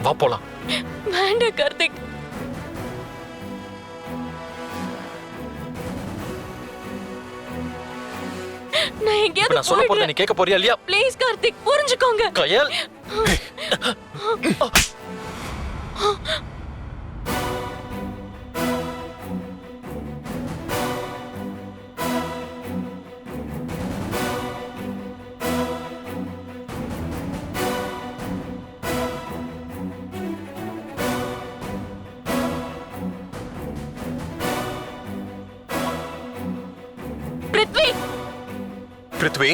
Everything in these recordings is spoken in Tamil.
வா போலாம். வேண்டாம் கார்த்திக். நான் எங்கேயாவது நான் சொல்ல போறத நீ கேட்க போறியா இல்லையா? ப்ளீஸ் கார்த்திக், புரிஞ்சுக்கோங்க. கயல், பிருத்வி, பிருத்வி,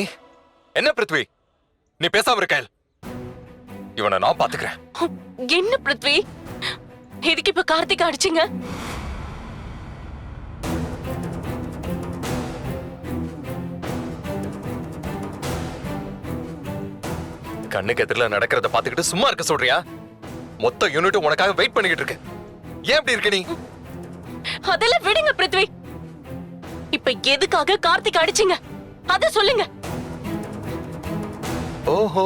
என்ன பிருத்வி? நீ பேசாம இருக்க. இவனை நான் பாத்துக்கிறேன். என்ன பிருத்வி, எதுக்கு இப்ப கார்த்திக் அடிச்சீங்க? கண்ணுக்கு எதிரில நடக்கிறத பாத்துக்கிட்டு சும்மா இருக்க சொல்றியா? மொத்த யூனிட்டும் உனக்காக வெயிட் பண்ணிக்கிட்டு இருக்கு. ஏன் இப்படி இருக்க நீ? அதெல்லாம் விடுங்க பிருத்வி. இப்ப எதுக்காக கார்த்திக் அடிச்சீங்க அத சொல்லுங்க. ஓஹோ.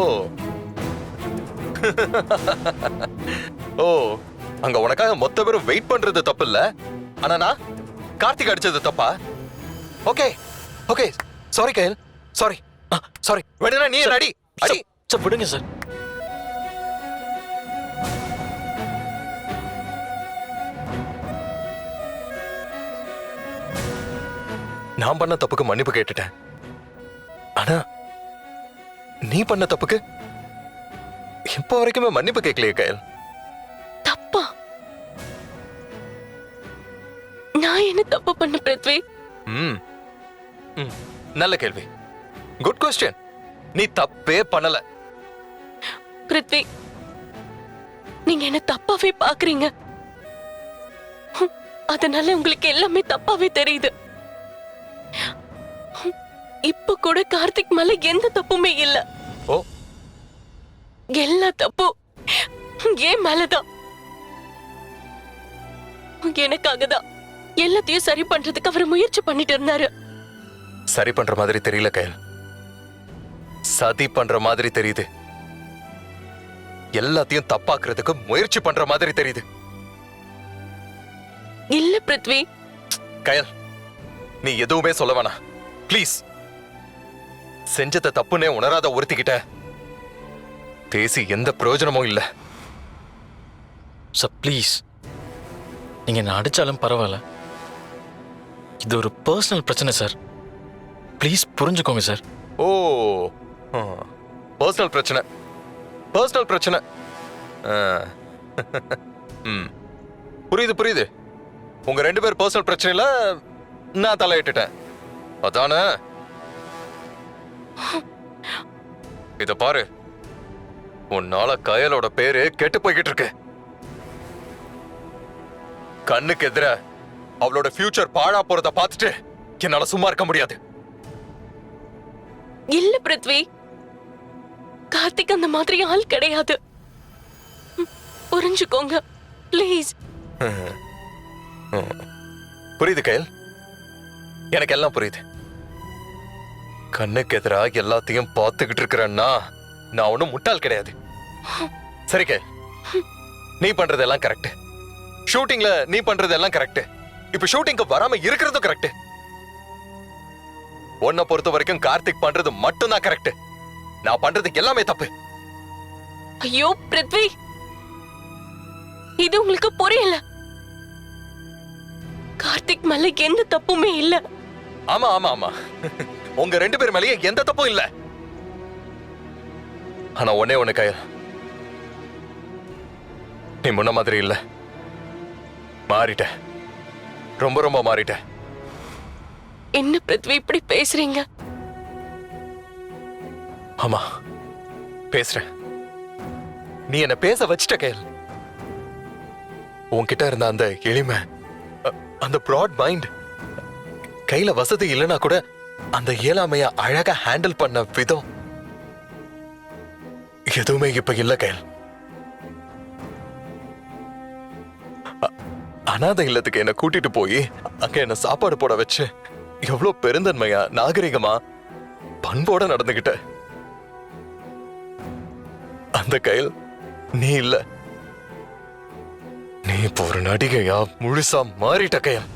ஓ, அங்க உனக்காக மொத்த பேரும் வெயிட் பண்றது தப்பு இல்ல. ஆனா நான் கார்த்திக் அடிச்சது தப்பா? ஓகே ஓகே, சாரி கயல், சாரி சாரி. வேணும்னா நீ என்ன அடி அடி. சார் விடுங்க சார். நான் பண்ண தப்புக்கு மன்னிப்பு கேட்டுட்டேன். ஆனா நீ பண்ண தப்புக்கு இப்ப வரைக்குமே மன்னிப்பு கேட்கலையே கயல். தப்பா? நான் என்ன தப்பு பண்ண பிருத்வி? ம் ம், நல்ல கேள்வி. Good question. நீ தப்பே பண்ணல பிருத்வி. நீங்க என்ன தப்பாவே பாக்குறீங்க. அதனால உங்களுக்கு எல்லாமே தப்பாவே தெரியுது. இப்ப கூட கார்த்திக் மேல எந்த தப்புமே இல்ல. ஓ, எல்லா தப்பும் ஏன் மேலதான். எனக்காக தான் எல்லாத்தையும் சரி பண்றதுக்கு அவர் முயற்சி பண்ணிட்டு இருந்தாரு. சரி பண்ற மாதிரி தெரியல கயல், சதி பண்ற மாதிரி தெரியுது. எல்லாத்தையும் தப்பாக்குறதுக்கு முயற்சி பண்ற மாதிரி தெரியுது. இல்ல பிருத்வி. கயல், நீ எதுவுமே சொல்ல வேணாம் ப்ளீஸ். செஞ்சத தப்புன்னே உணராத ஒருத்திக்கிட்ட பேசி எந்த பிரயோஜனமும் இல்ல. சார் ப்ளீஸ், நீங்க என்ன அடிச்சாலும் பரவாயில்ல. இது ஒரு பர்சனல் பிரச்சனை சார். ப்ளீஸ் புரிஞ்சுக்கோங்க சார். ஓ, பர்சனல் பிரச்சனை, பர்சனல் பிரச்சனை. புரியுது புரியுது. உங்க ரெண்டு பேர் பர்சனல் பிரச்சனையில நான் தலையிட்டுட்டேன், அதானே? இத பாரு, உன்னால கயலோட பேரு கெட்டு போய்கிட்டு இருக்கு. கண்ணுக்கு எதிர அவளோட ஃபியூச்சர் பாழா போறத பார்த்துட்டு என்னால சும்மா இருக்க முடியாது. இல்ல பிருத்வி, கார்த்திக் அந்த மாதிரி ஆள் கிடையாது. புரிஞ்சுக்கோங்க ப்ளீஸ். புரியுது கயல், எனக்கு எல்லாம் புரியுது. கண்ணுக்கு எதிரா எல்லாத்தையும் பார்த்துக்கிட்டு இருக்கிறேன்னா நான் ஒன்னும் முட்டாள் கிடையாது. சரி கயல், நீ பண்றதெல்லாம் கரெக்ட். ஷூட்டிங்ல நீ பண்றதெல்லாம் கரெக்ட். இப்ப ஷூட்டிங்க்கு வராம இருக்கிறதும் கரெக்ட். உன்னை பொறுத்த வரைக்கும் கார்த்திக் பண்றது மட்டும்தான் கரெக்ட். நான் பண்றது எல்லாமே தப்பு. ஐயோ பிருத்வி, இது உங்களுக்கு புரியல. கார்த்திக் மேல எந்த தப்புமே இல்ல. ஆமா ஆமா ஆமா, உங்க ரெண்டு பேர் மேலேயே எந்த தப்பும் இல்ல. ஆனா ஒன்னே ஒண்ணு கயல், நீ முன்ன மாதிரி இல்ல. மாறிட்ட, ரொம்ப ரொம்ப மாறிட்ட. என்ன பிருத்வி இப்படி பேசுறீங்க? ஆமா பேசுறேன். நீ என்ன பேச வச்சிட்ட கயல். உன்கிட்ட இருந்த அந்த எளிமை, அந்த ப்ராட் மைண்ட், கையில வசதி இல்லைன்னா கூட அந்த இயலாமைய அழகா ஹேண்டில் பண்ண விதம் எதுவுமே இப்ப இல்ல கயல். அனாதை இல்லத்துக்கு என்ன கூட்டிட்டு போய் அங்க என்ன சாப்பாடு போட வச்சு எவ்வளவு பெருந்தன்மையா நாகரிகமா பண்போட நடந்துகிட்ட. அந்த கயல் நீ இல்ல. இப்போ ஒரு நடிகையா முழுசா மாறிட்ட கயல்.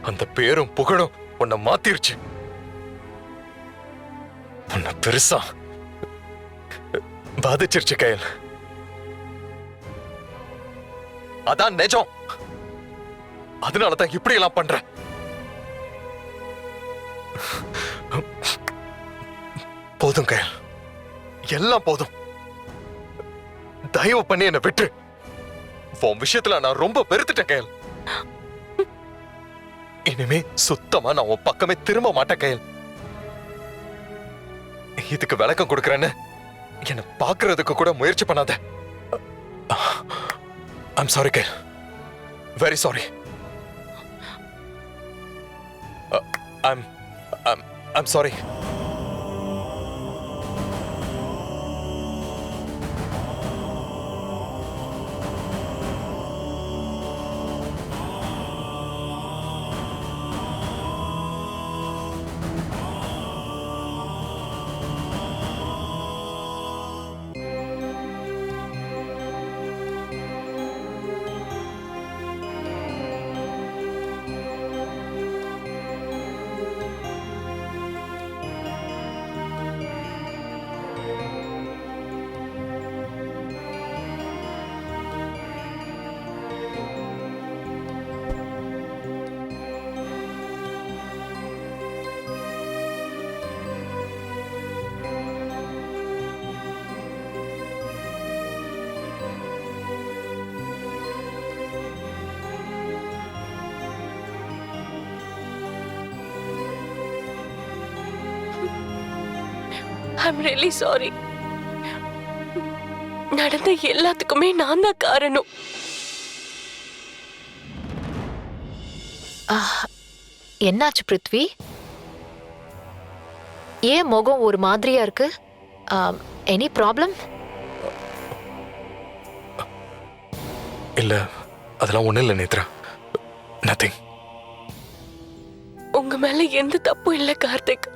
அந்த பேரும் புகழும் உன்னை மாத்திருச்சு. உன்னை பெருசா பாதிச்சிருச்சு கயல். அதான் நிஜம். அதனாலதான் இப்படி எல்லாம் பண்ற. போதும் கயல், எல்லாம் போதும். தயவு பண்ணி என்ன விட்டு. உன் விஷயத்துல நான் ரொம்ப வெறுத்துட்டேன் கயல். இனிமே சுத்தமா நான் உன் பக்கமே திரும்ப மாட்டேன் கயல். இதுக்கு விளக்கம் கொடுக்கறேன்னு என்ன பாக்குறதுக்கு கூட முயற்சி பண்ணாத. I'm sorry Kayal, very sorry. I'm sorry. I'm really sorry. நடந்த எல்லாத்துக்குமே நான் தான் காரணம். என்னாச்சு பிருத்வி? ஏன் முகம் ஒரு மாதிரியா இருக்கு? Any problem? இல்ல, அதெல்லாம் ஒண்ணு இல்ல நேத்ரா. நதிங். உங்க மேல எந்த தப்பும் இல்ல கார்த்திக்.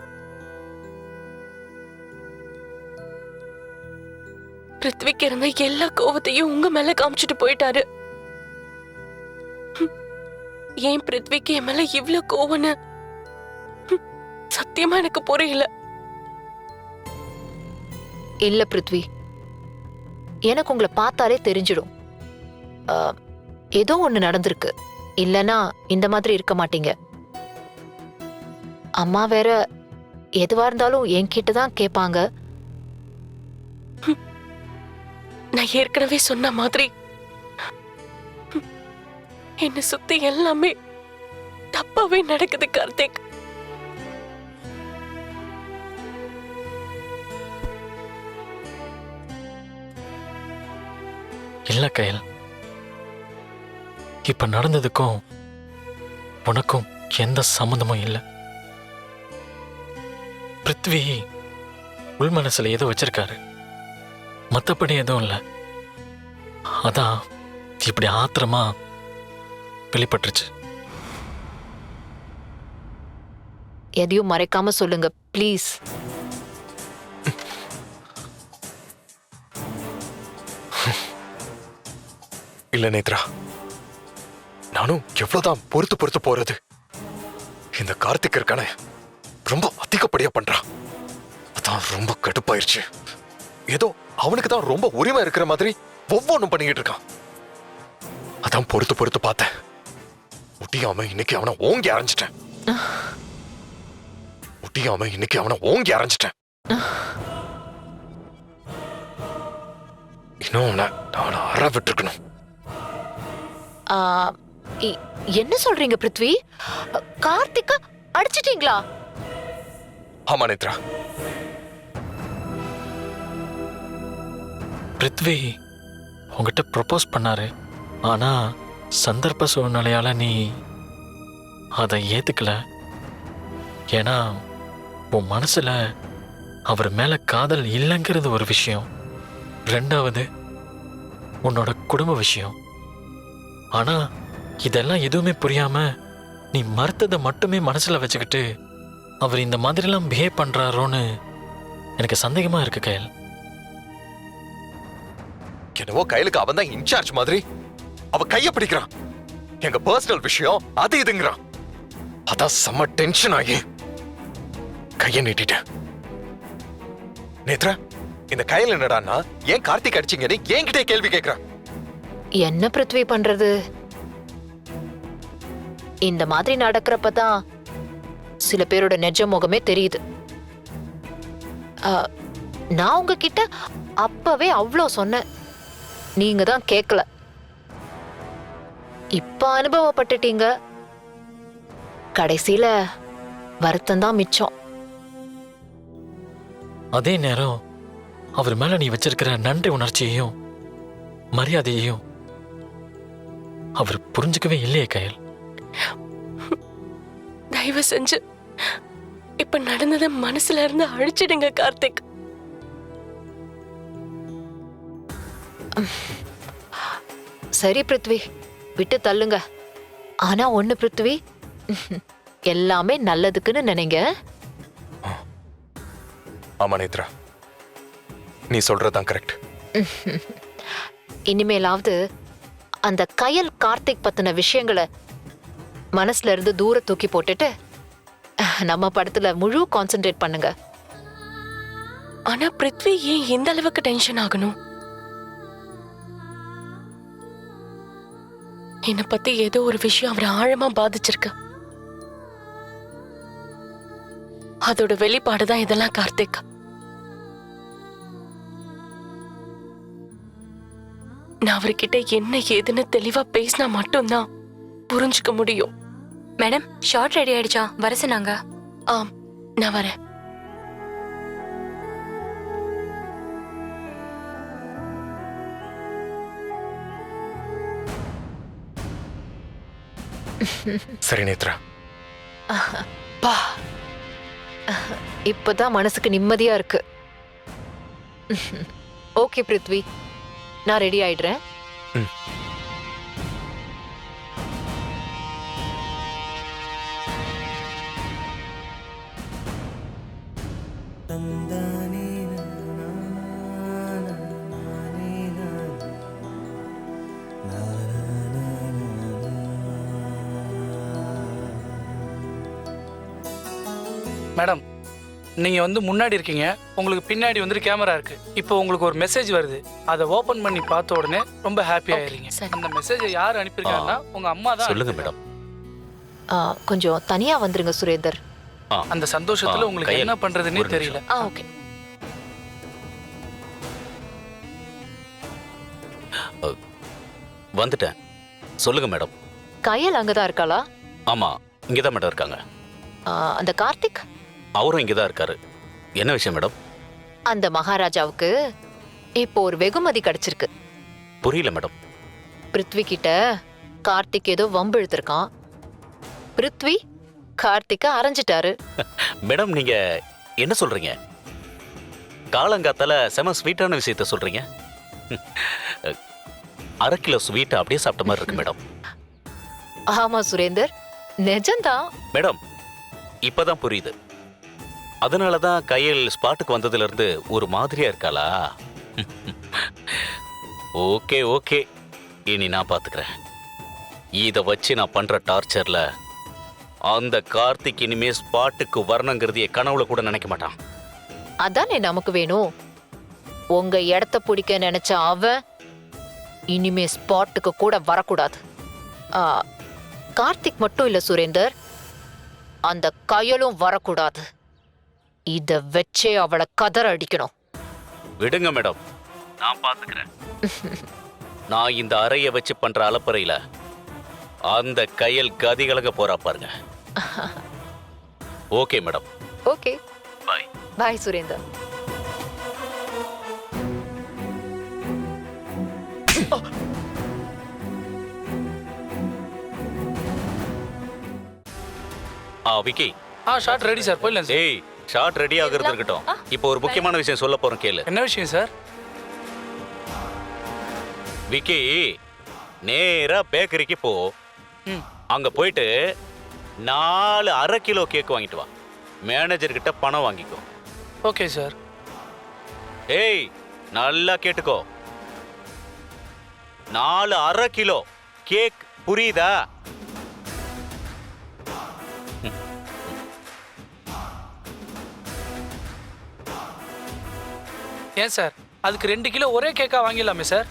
பிருத்விக்கு இருந்த எல்லா கோவத்தையும் உங்க மேல காமிச்சிட்டு போயிட்டாரு. ஏன் பிருத்விக்கு என் மேல இவ்ளோ கோவம்னு சத்தியமா எனக்கு புரியல. இல்ல பிருத்வி, எனக்கு உங்களை பார்த்தாலே தெரிஞ்சிடும். ஏதோ ஒண்ணு நடந்திருக்கு. இல்லனா இந்த மாதிரி இருக்க மாட்டீங்க. அம்மா வேற எதுவா இருந்தாலும் என்கிட்ட தான் கேட்பாங்க. நான் ஏற்கனவே சொன்ன மாதிரி என்ன சுத்தி எல்லாமே தப்பாவே நடக்குது கார்த்திக். இல்ல கயல், இப்ப நடந்ததுக்கும் உனக்கும் எந்த சம்மந்தமும் இல்ல. பிருத்வி உள் மனசுல ஏதோ வச்சிருக்காரு, மத்தபடி எதுவும் இல்ல. அதான் இப்படி ஆத்திரமா வெளிப்பட்டுருச்சு. எதையும் மறைக்காம சொல்லுங்க ப்ளீஸ். இல்ல நேத்ரா, நானும் எவ்வளவுதான் பொறுத்து போறது. இந்த கார்த்திக் இருக்கானே, ரொம்ப அதிகப்படியா பண்றான். அதான் ரொம்ப கடுப்பாயிருச்சு. ஏதோ அவனுக்கு தான் ரொம்ப உரிமை இருக்கிற மாதிரி ஒவ்வொன்றும் பண்ணிக்கிட்டு இருக்கான். அதான் பொறுத்து பார்த்தேன். முடியாம இன்னைக்கு அவனை ஓங்கி அரைஞ்சிட்டேன். இன்னும் அவனை அற விட்டுருக்கணும். என்ன சொல்றீங்க பிருத்வி? கார்த்திகா அடிச்சிட்டீங்களா? ஆமா நேத்ரா. பிருத்வி உங்ககிட்ட ப்ரொபோஸ் பண்ணாரு. ஆனா சந்தர்ப்ப சூழ்நிலையால நீ அதை ஏத்துக்கல. ஏன்னா உன் மனசுல அவர் மேல காதல் இல்லைங்கிறது ஒரு விஷயம், ரெண்டாவது உன்னோட குடும்ப விஷயம். ஆனா இதெல்லாம் எதுவுமே புரியாம நீ மறுத்ததை மட்டுமே மனசுல வச்சுக்கிட்டு அவர் இந்த மாதிரிலாம் பிஹேவ் பண்றாரோன்னு எனக்கு சந்தேகமா இருக்கு கயல். என்னவோ கையிலுக்கு அவன் தான் இன்சார்ஜ் மாதிரி அவ கைய பிடிக்கிறான். எங்க பர்சனல் விஷயம் அது இதுங்கிறான். அதான் செம்ம டென்ஷன் ஆகி கைய நீட்டிட்டேன். நேத்ரா, இந்த கையில என்னடான்னா ஏன் கார்த்திக் அடிச்சீங்கன்னு என்கிட்டே கேள்வி கேட்கிறான். என்ன பிருத்வி பண்றது? இந்த மாதிரி நடக்கிறப்பதான் சில பேரோட நிஜ முகமே தெரியுது. நான் உங்ககிட்ட அப்பவே அவ்வளோ சொன்னேன், நீங்க தான் கேட்கல. இப்ப அனுபவப்பட்டுட்டீங்க. கடைசியில வருத்தம் தான் மிச்சம். அதே நேரம் அவர் மேல நீ வச்சிருக்கிற நன்றி உணர்ச்சியையும் மரியாதையையும் அவர் புரிஞ்சுக்கவே இல்லையே கயல். தயவு செஞ்சு இப்ப நடந்ததை மனசுல இருந்து அழிச்சிடுங்க கார்த்திக். சரி பிருத்வி, விட்டு தள்ளுங்க. ஆனா ஒண்ணு பிருத்வி, எல்லாமே நல்லதுக்குன்னு நினைங்க. ஆமா நேத்ரா, நீ சொல்றதுதான் கரெக்ட். இனிமேலாவது அந்த கயல் கார்த்திக் பத்தின விஷயங்களை மனசுல இருந்து தூர தூக்கி போட்டுட்டு நம்ம படத்துல முழு கான்சென்ட்ரேட் பண்ணுங்க. ஆனா பிருத்வி ஏன் இந்த அளவுக்கு டென்ஷன் ஆகணும்? என்னை பத்தி ஏதோ ஒரு விஷயம் அவரை ஆழமா பாதிச்சிருக்கு. அதோட வெளிப்பாடுதான் இதெல்லாம் கார்த்திக். நான் அவர்கிட்ட என்ன ஏதுன்னு தெளிவா பேசினா மட்டும்தான் புரிஞ்சுக்க முடியும். மேடம், ஷார்ட் ரெடி ஆயிடுச்சா? வர சொன்னாங்க. ஆம், நான் வரேன். சரி நேத்ரா. பா, இப்பதான் மனசுக்கு நிம்மதியா இருக்கு. ஓகே பிருத்வி, நான் ரெடி ஆயிடுறேன். மேடம், நீங்க வந்து முன்னாடி இருக்கீங்க, உங்களுக்கு பின்னாடி வந்து கேமரா இருக்கு. இப்போ உங்களுக்கு ஒரு மெசேஜ் வருது, அதை ஓபன் பண்ணி பார்த்த உடனே ரொம்ப ஹாப்பி ஆயிருங்க. சரி. அந்த மெசேஜை யார் அனுப்பியிருக்காங்கன்னா உங்க அம்மா தான். சொல்லுங்க மேடம். கொஞ்சம் தனியா வந்துருங்க சுரேந்தர். அந்த சந்தோஷத்துல உங்களுக்கு என்ன பண்றதுன்னே தெரியல. ஓகே. வந்துட்டேன். சொல்லுங்க மேடம். கயல் அங்கதான் இருக்காளா? ஆமா, இங்கதான் மேடம் இருக்காங்க. அந்த கார்த்திக் அவரும் இங்கதான் இருக்காரு. என்ன விஷயம் மேடம்? அந்த மகாராஜாவுக்கு இப்போ ஒரு வெகுமதி கிடைச்சிருக்கு. புரியல மேடம். பிருத்வி கிட்ட கார்த்திக் ஏதோ வம்பு இழுத்திருக்கான். பிருத்வி கார்த்திக்க அரைஞ்சிட்டாரு. மேடம், நீங்க என்ன சொல்றீங்க? காலங்காத்தால செம ஸ்வீட்டான விஷயத்த சொல்றீங்க. 1/2 கிலோ ஸ்வீட் அப்படியே சாப்பிட்ட மாதிரி இருக்கு மேடம். ஆமா சுரேந்தர், நிஜம்தான். மேடம், இப்பதான் புரியுது. அதனாலதான் கையில் ஸ்பாட்டுக்கு வந்ததுல இருந்து ஒரு மாதிரியா இருக்காளா? ஓகே ஓகே, இனி நான் பாத்துக்கிறேன். இத வச்சு நான் பண்ற டார்ச்சர்ல அந்த கார்த்திக் இனிமே ஸ்பாட்டுக்கு வரணுங்கிறதையே கனவுல கூட நினைக்க மாட்டான். அதானே நமக்கு வேணும். உங்க இடத்த பிடிக்க நினைச்ச அவன் இனிமே ஸ்பாட்டுக்கு கூட வரக்கூடாது. கார்த்திக் மட்டும் இல்ல சுரேந்தர், அந்த கயலும் வரக்கூடாது. இத வச்சே அவளை கதற அடிக்கணும். விடுங்க மேடம், நான் பாத்துக்கிறேன். நான் இந்த அறைய வச்சு பண்ற அலப்பறையில அந்த கையல் கதிகலங்க போறா பாருங்க. Okay madam. Okay, bye. Bye Surender. Vicky. Shot ready sir, போயிடலாம் சார். ஏய், ஷார்ட் ரெடி ஆகுறது இருக்கட்டும். இப்போ ஒரு முக்கியமான விஷயம் சொல்ல போறேன், கேளு. என்ன விஷயம் சார்? விக்கி, நேரா பேக்கரிக்கு போ. அங்க போயிட்டு 4 1/2 கிலோ கேக் வாங்கிட்டு வா. மேனேஜர் கிட்ட பணம் வாங்கிக்கோ. Okay sir. ஏய், நல்லா கேட்டுக்கோ. 4 1/2 கிலோ கேக், புரியுதா? ஏன் சார் அதுக்கு 2 கிலோ ஒரே கேக்கா வாங்கிடலாமே சார்?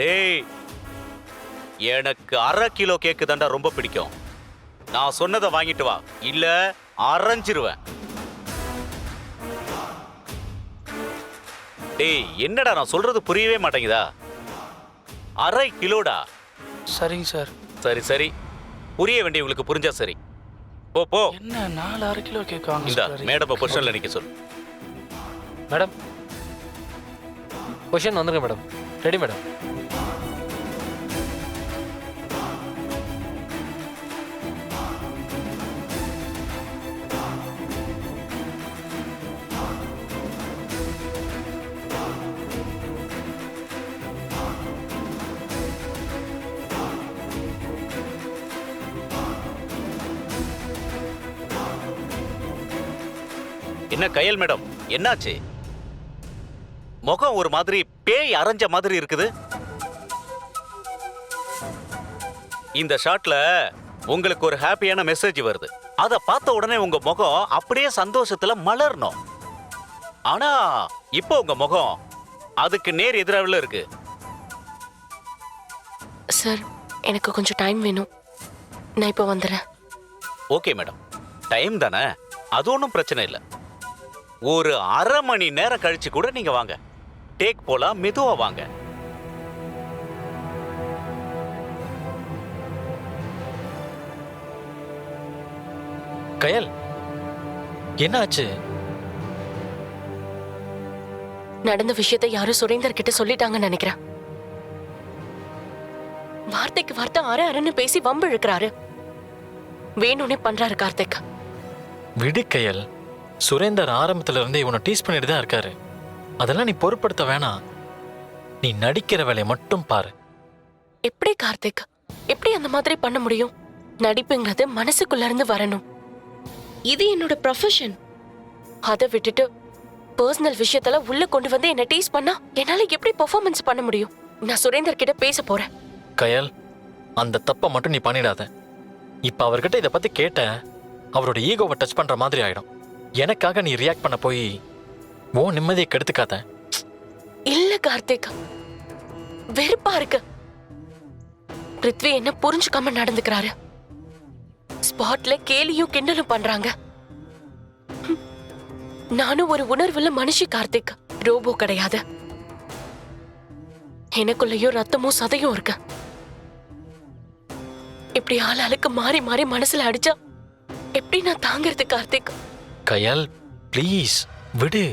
டேய், எனக்கு 1/2 கிலோ கேக்கு தாண்டா ரொம்ப பிடிக்கும். நான் சொன்னதை வாங்கிட்டு வா, இல்ல அரைஞ்சிருவேன். டேய், என்னடா நான் சொல்றது புரியவே மாட்டேங்குதா? 1/2 கிலோடா. சரிங்க சார். சரி சரி, புரிய வேண்டியவங்களுக்கு புரிஞ்சா சரி. போ போ. என்ன 4 1/2 கிலோ கேக் வாங்க இந்த சொல்றாரு? மேடம் பொசிஷன்ல நிக்க சொல்லு. மேடம் பொசிஷன் வந்துருங்க மேடம். Ready madam. என்ன கயல் மேடம், என்னாச்சு? முகம் ஒரு மாதிரி பேய் அரைஞ்ச மாதிரி இருக்குது. இந்த ஷாட்ல உங்களுக்கு ஒரு ஹாப்பியான மெசேஜ் வருது. அத பார்த்த உடனே உங்க முகம் அப்படியே சந்தோஷத்துல மலரணும். ஆனா இப்போ உங்க முகம் அதுக்கு நேர் எதிராவில் இருக்கு. சார் எனக்கு கொஞ்சம் டைம் வேணும், நான் இப்போ வந்துடுறேன். ஓகே மேடம், டைம் தானே, அது ஒன்றும் பிரச்சனை இல்லை. ஒரு 1/2 மணி நேரம் கழிச்சு கூட நீங்க வாங்க. டேக் போலாம், மெதுவா வாங்க. கயல், என்ன ஆச்சு? நடந்த விஷயத்தை யாரும் சுரேந்தர் கிட்ட சொல்லிட்டாங்கன்னு நினைக்கிறேன். வார்த்தைக்கு வார்த்தை அரைன்னு பேசி வம்பு இழுக்கிறாரு. வேணும்னே பண்றாரு கார்த்திக். விடு கயல், சுரேந்தர் ஆரம்பத்துல இருந்தே இவனை டீஸ் பண்ணிட்டு தான் இருக்காரு. அதெல்லாம் நீ பொருட்படுத்த வேணாம். நீ நடிக்கிற வேலையை மட்டும் பாரு. எப்படி கார்த்திக், எப்படி அந்த மாதிரி பண்ண முடியும்? நடிப்புங்கிறது மனசுக்குள்ள இருந்து வரணும். இது என்னோட ப்ரொஃபஷன். அதை விட்டுட்டு பர்சனல் விஷயத்துல உள்ள கொண்டு வந்து என்ன டீஸ் பண்ணா என்னால எப்படி பெர்ஃபார்மன்ஸ் பண்ண முடியும்? நான் சுரேந்தர் கிட்ட பேச போறேன். கயல், அந்த தப்பை மட்டும் நீ பண்ணிடாத. இப்ப அவர்கிட்ட இதை பத்தி கேட்ட அவரோட ஈகோவை டச் பண்ற மாதிரி ஆயிடும். எனக்காக நீ ரியாக்ட் பண்ண போய் ஓ நிம்மதியை கெடுத்துக்காத. இல்ல கார்த்திக், வெறுப்பா இருக்கு. பிருத்வி என்ன புரிஞ்சுக்காம நடந்துக்கிறாரு. ஸ்பாட்ல கேலியும் கிண்டலும் பண்றாங்க. நானும் ஒரு உணர்வுள்ள மனுஷி கார்த்திக், ரோபோ கிடையாது. எனக்குள்ளயும் ரத்தமும் சதையும் இருக்கு. இப்படி ஆளாளுக்கு மாறி மாறி மனசுல அடிச்சா எப்படி நான் தாங்கிறது கார்த்திக்? கயல் ப்ளீஸ் விடு.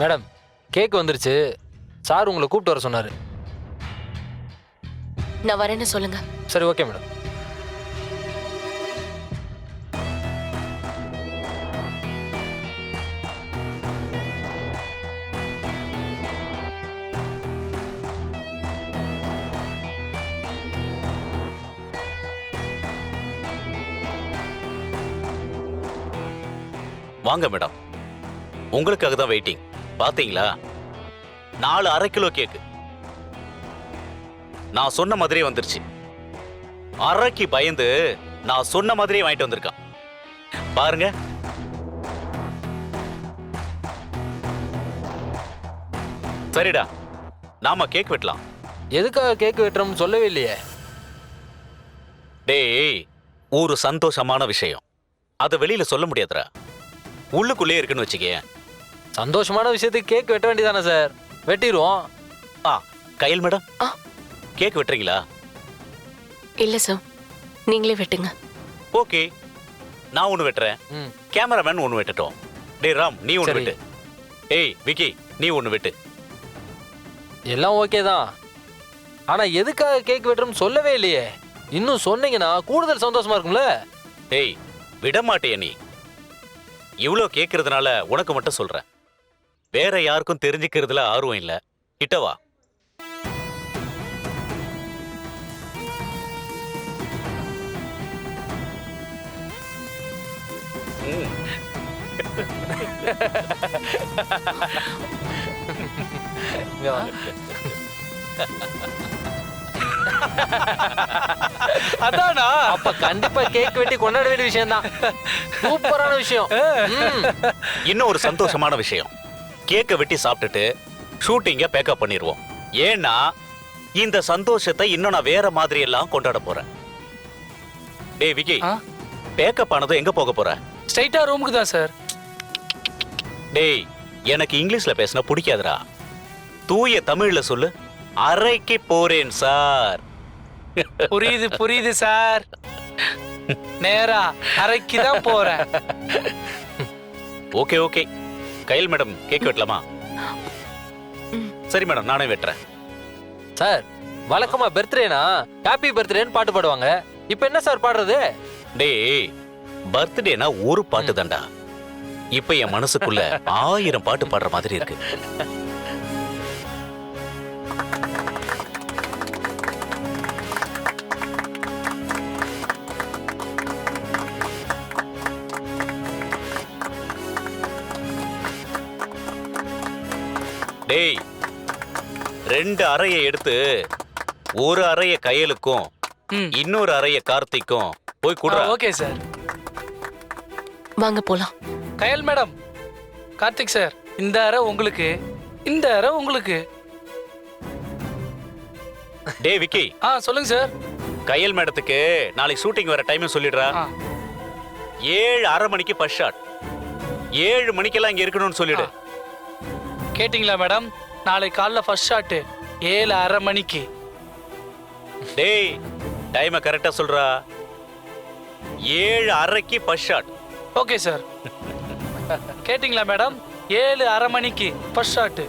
மேடம் கேக் வந்துருச்சு. சார் உங்களை கூப்பிட்டு வர சொன்னாரு. நான் வரேன்னு சொல்லுங்க. சரி ஓகே மேடம். வாங்க மேடம், உங்களுக்காக தான் வெயிட்டிங். பாத்தீங்களா, 4 1/2 கிலோ கேக்கு நான் சொன்ன மாதிரியே வந்துருச்சு. அரைக்கு பயந்து நான் சொன்ன மாதிரியே வாங்கிட்டு வந்திருக்கான் பாருங்க. சரிடா, நாம கேக் வெட்டலாம். எதுக்காக கேக் வெட்டுறோம்னு சொல்லவே இல்லையே. டேய், ஒரு சந்தோஷமான விஷயம், அதை வெளியில சொல்ல முடியாதுடா, உள்ளுக்குள்ளே இருக்குன்னு வச்சுக்கேன். சந்தோஷமான விஷயத்துக்கு கேக் வெட்ட வேண்டியதானே சார்? வெட்டிடுவோம். ஆ, கயல் மேடம், ஆ. கேக் வெட்டுறீங்களா? இல்ல சார், நீங்களே வெட்டுங்க. ஓகே, நான் ஒன்று வெட்டுறேன். ம் கேமராமேன் ஒன்று வெட்டட்டும். டேய் ராம், நீ ஒன்று சரி. வெட்டு. ஏய் விக்கி, நீ ஒன்று வெட்டு. எல்லாம் ஓகே தான். ஆனா எதுக்காக கேக் வெட்டுறோம்னு சொல்லவே இல்லையே. இன்னும் சொன்னீங்கன்னா கூடுதல் சந்தோஷமா இருக்கும்ல. டேய், விட மாட்டிய நீ. இவ்வளோ கேட்கறதுனால உனக்கு மட்டும் சொல்றேன், வேற யாருக்கும் தெரிஞ்சுக்கிறதுல ஆர்வம் இல்லை. கிட்டவா. இங்க வாங்க. அதானா? அப்ப கண்டிப்பா கேக் வெட்டி கொண்டாட வேண்டிய விஷயம் தான். சூப்பரான விஷயம். இன்னும் ஒரு சந்தோஷமான விஷயம், கேக்க வெட்டி சாப்பிட்டுட்டு ஷூட்டிங்க பேக்கப் பண்ணிடுவோம். ஏன்னா இந்த சந்தோஷத்தை இன்னும் நான் வேற மாதிரி எல்லாம் கொண்டாட போறேன். டேய் விக்கி, ஆ? பேக்கப் ஆனதும் எங்க போக போற? ஸ்ட்ரைட்டா ரூமுக்கு தான் சார். டேய், எனக்கு இங்கிலீஷ்ல பேசினா பிடிக்காதுடா. தூய தமிழ்ல சொல்லு. அறைக்கு போறேன் சார். புரியுது புரியுது சார். நேரா அறைக்கு தான் போறேன். Okay okay. கையில் மேடம் கேக் வெட்டலாமா? சரி மேடம், நானே வெட்டுறேன். சார், வழக்கமா பர்த்டேனா ஹாப்பி பர்த்டேன்னு பாட்டு பாடுவாங்க. இப்ப என்ன சார் பாடுறது? டேய், பர்த்டேனா ஒரு பாட்டு தான்டா. இப்ப என் மனசுக்குள்ள 1000 பாட்டு பாடுற மாதிரி இருக்கு. டேய், 2 அறையை எடுத்து ஒரு அறைய கையலுக்கும் ம். இன்னொரு அறைய கார்த்திக்கும் போய் குடுறா. Okay sir. வாங்க போலாம். கயல் மேடம், கார்த்திக் சார், இந்த அறை உங்களுக்கு, இந்த அறை உங்களுக்கு. டேய் விக்கி, சொல்லுங்க சார். கையல் மேடத்துக்கு நாளைக்கு ஷூட்டிங் வர டைம் சொல்லிடுறா. ஆ, 7:30 மணிக்கு ஃபர்ஸ்ட் ஷாட். 7 மணிக்கெல்லாம் இங்க இருக்கணும்னு சொல்லிடு. கேட்டிங்களா மேடம்? நாளை காலைல ஃபர்ஸ்ட் ஷாட்டு 7:30 மணிக்கு. டேய், டைமை கரெக்டா சொல்றா. 7:30க்கு ஃபர்ஸ்ட் ஷாட். Okay sir. கேட்டிங்களா மேடம்? 7:30 மணிக்கு ஃபர்ஸ்ட் ஷாட்டு.